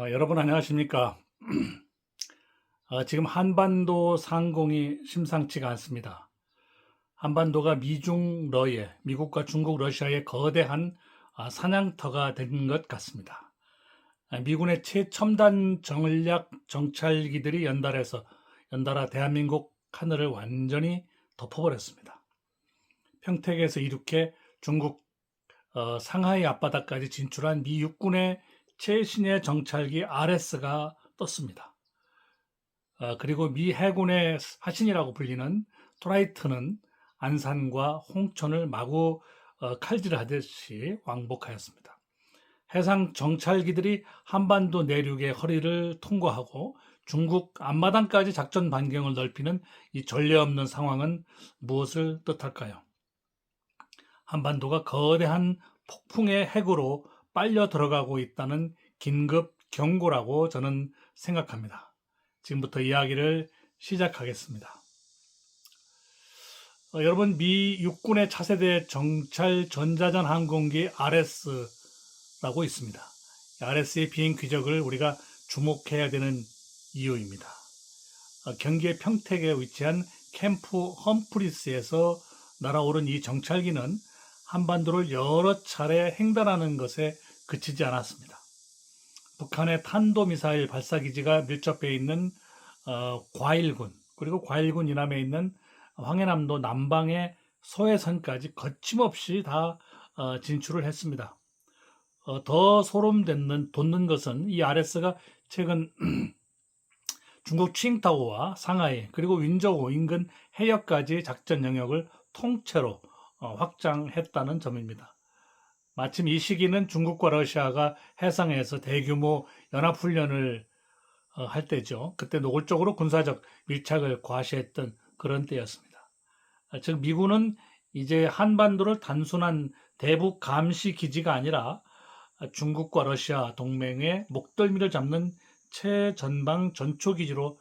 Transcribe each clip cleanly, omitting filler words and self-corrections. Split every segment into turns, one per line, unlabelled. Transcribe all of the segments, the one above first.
여러분 안녕하십니까? 지금 한반도 상공이 심상치가 않습니다. 한반도가 미국과 중국, 러시아의 거대한 사냥터가 된 것 같습니다. 미군의 최첨단 전략 정찰기들이 연달아 대한민국 하늘을 완전히 덮어버렸습니다. 평택에서 이륙해 중국 상하이 앞바다까지 진출한 미 육군의 최신의 정찰기 RS가 떴습니다. 그리고 미 해군의 화신이라고 불리는 트라이튼은 안산과 홍천을 마구 칼질하듯이 왕복하였습니다. 해상 정찰기들이 한반도 내륙의 허리를 통과하고 중국 앞마당까지 작전 반경을 넓히는 이 전례 없는 상황은 무엇을 뜻할까요? 한반도가 거대한 폭풍의 핵으로 빨려 들어가고 있다는 긴급 경고라고 저는 생각합니다. 지금부터 이야기를 시작하겠습니다. 여러분, 미 육군의 차세대 정찰 전자전 항공기 RS라고 있습니다. RS의 비행 궤적을 우리가 주목해야 되는 이유입니다. 경기의 평택에 위치한 캠프 험프리스에서 날아오른 이 정찰기는 한반도를 여러 차례 횡단하는 것에 그치지 않았습니다. 북한의 탄도미사일 발사기지가 밀접해 있는 과일군, 그리고 과일군 이남에 있는 황해남도 남방의 소해선까지 거침없이 다 진출을 했습니다. 더 소름 돋는 것은 이 RS가 최근 중국 칭타오와 상하이 그리고 윈저우 인근 해역까지 작전 영역을 통째로 확장했다는 점입니다. 마침 이 시기는 중국과 러시아가 해상에서 대규모 연합훈련을 할 때죠. 그때 노골적으로 군사적 밀착을 과시했던 그런 때였습니다. 즉 미군은 이제 한반도를 단순한 대북 감시 기지가 아니라 중국과 러시아 동맹의 목덜미를 잡는 최전방 전초기지로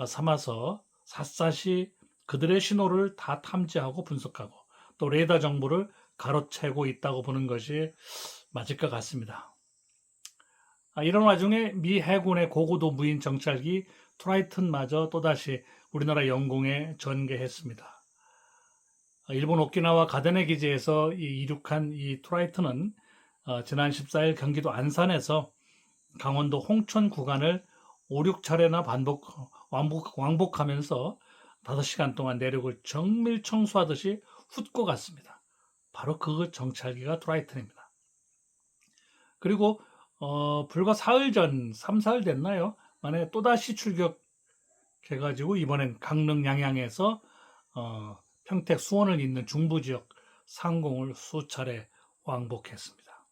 삼아서 샅샅이 그들의 신호를 다 탐지하고 분석하고 또 레이더 정보를 가로채고 있다고 보는 것이 맞을 것 같습니다. 이런 와중에 미 해군의 고고도 무인 정찰기 트라이튼마저 또다시 우리나라 영공에 전개했습니다. 일본 오키나와 가데네 기지에서 이륙한 이 트라이튼은 지난 14일 경기도 안산에서 강원도 홍천 구간을 5, 6차례나 왕복하면서 5시간 동안 내륙을 정밀 청소하듯이 훑고 갔습니다. 바로 그 정찰기가 트라이튼입니다. 그리고 불과 사흘 전, 3, 4일 됐나요? 만에 또다시 출격해가지고 이번엔 강릉 양양에서 평택 수원을 잇는 중부지역 상공을 수차례 왕복했습니다.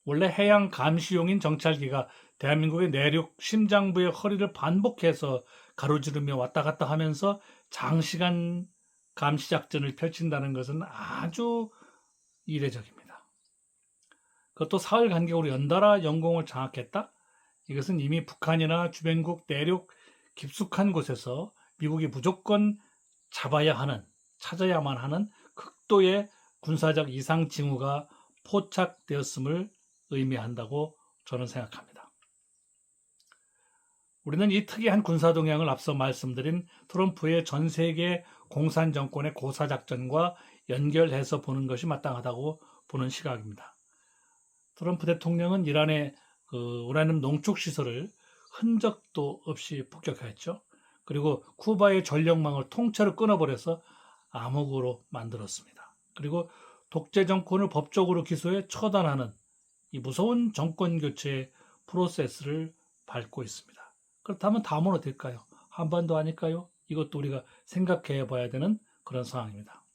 원래 해양 감시용인 정찰기가 대한민국의 내륙 심장부의 허리를 반복해서 가로지르며 왔다 갔다 하면서 장시간 감시작전을 펼친다는 것은 아주 이례적입니다. 그것도 사흘 간격으로 연달아 영공을 장악했다? 이것은 이미 북한이나 주변국 내륙 깊숙한 곳에서 미국이 무조건 찾아야만 하는 극도의 군사적 이상 징후가 포착되었음을 의미한다고 저는 생각합니다. 우리는 이 특이한 군사 동향을 앞서 말씀드린 트럼프의 전 세계 공산 정권의 고사작전과 연결해서 보는 것이 마땅하다고 보는 시각입니다. 트럼프 대통령은 이란의 우라늄 농축 시설을 흔적도 없이 폭격했죠. 그리고 쿠바의 전력망을 통째로 끊어버려서 암흑으로 만들었습니다. 그리고 독재 정권을 법적으로 기소해 처단하는 이 무서운 정권 교체 프로세스를 밟고 있습니다. 그렇다면 다음은 어떨까요? 한반도 아닐까요? 이것도 우리가 생각해 봐야 되는 그런 상황입니다.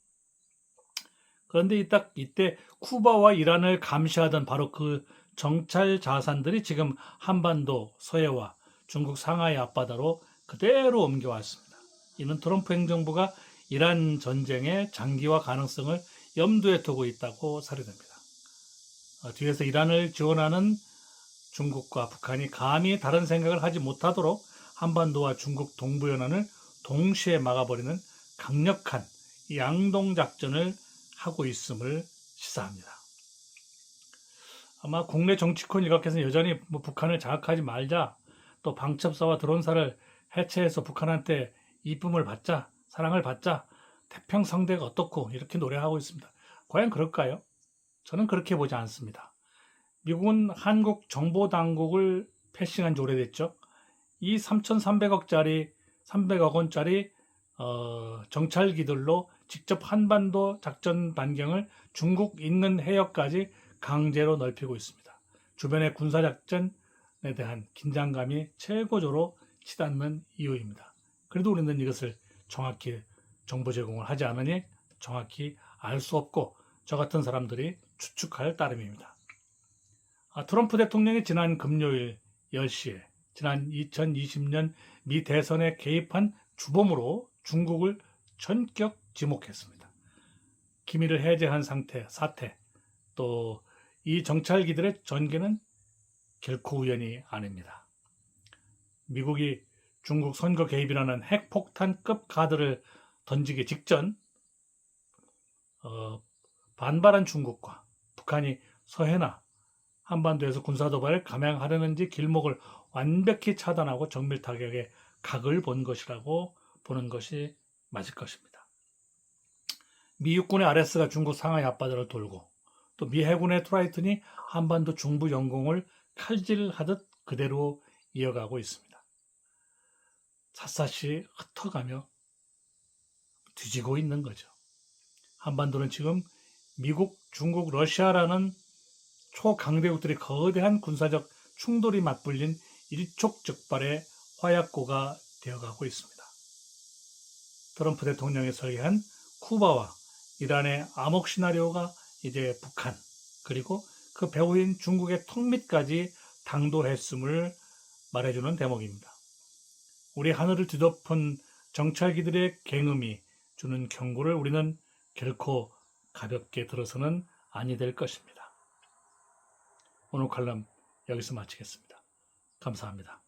그런데 이때 쿠바와 이란을 감시하던 바로 그 정찰 자산들이 지금 한반도 서해와 중국 상하이 앞바다로 그대로 옮겨왔습니다. 이는 트럼프 행정부가 이란 전쟁의 장기화 가능성을 염두에 두고 있다고 사료됩니다. 뒤에서 이란을 지원하는 중국과 북한이 감히 다른 생각을 하지 못하도록 한반도와 중국 동부연안을 동시에 막아버리는 강력한 양동작전을 하고 있음을 시사합니다. 아마 국내 정치권 일각에서는 여전히 뭐 북한을 자극하지 말자, 또 방첩사와 드론사를 해체해서 북한한테 이쁨을 받자, 사랑을 받자, 태평성대가 어떻고 이렇게 노래하고 있습니다. 과연 그럴까요? 저는 그렇게 보지 않습니다. 미국은 한국 정보당국을 패싱한 지 오래됐죠. 이 3,300억 원짜리 정찰기들로 직접 한반도 작전 반경을 중국 있는 해역까지 강제로 넓히고 있습니다. 주변의 군사작전에 대한 긴장감이 최고조로 치닫는 이유입니다. 그래도 우리는 이것을 정확히 정보 제공을 하지 않으니 정확히 알 수 없고 저 같은 사람들이 추측할 따름입니다. 트럼프 대통령이 지난 금요일 10시에 지난 2020년 미 대선에 개입한 주범으로 중국을 전격 지목했습니다. 기밀을 해제한 사태, 또 이 정찰기들의 전개는 결코 우연이 아닙니다. 미국이 중국 선거 개입이라는 핵폭탄급 카드를 던지기 직전 반발한 중국과 북한이 서해나 한반도에서 군사도발을 감행하려는지 길목을 완벽히 차단하고 정밀 타격에 각을 본 것이라고 보는 것이 맞을 것입니다. 미 육군의 RS가 중국 상하이 앞바다를 돌고 또 미 해군의 트라이튼이 한반도 중부 영공을 칼질하듯 그대로 이어가고 있습니다. 샅샅이 흩어가며 뒤지고 있는 거죠. 한반도는 지금 미국, 중국, 러시아라는 초강대국들이 거대한 군사적 충돌이 맞불린 일촉즉발의 화약고가 되어가고 있습니다. 트럼프 대통령이 설계한 쿠바와 이란의 암흑 시나리오가 이제 북한 그리고 그 배후인 중국의 턱밑까지 당도했음을 말해주는 대목입니다. 우리 하늘을 뒤덮은 정찰기들의 갱음이 주는 경고를 우리는 결코 가볍게 들어서는 아니 될 것입니다. 오늘 칼럼 여기서 마치겠습니다. 감사합니다.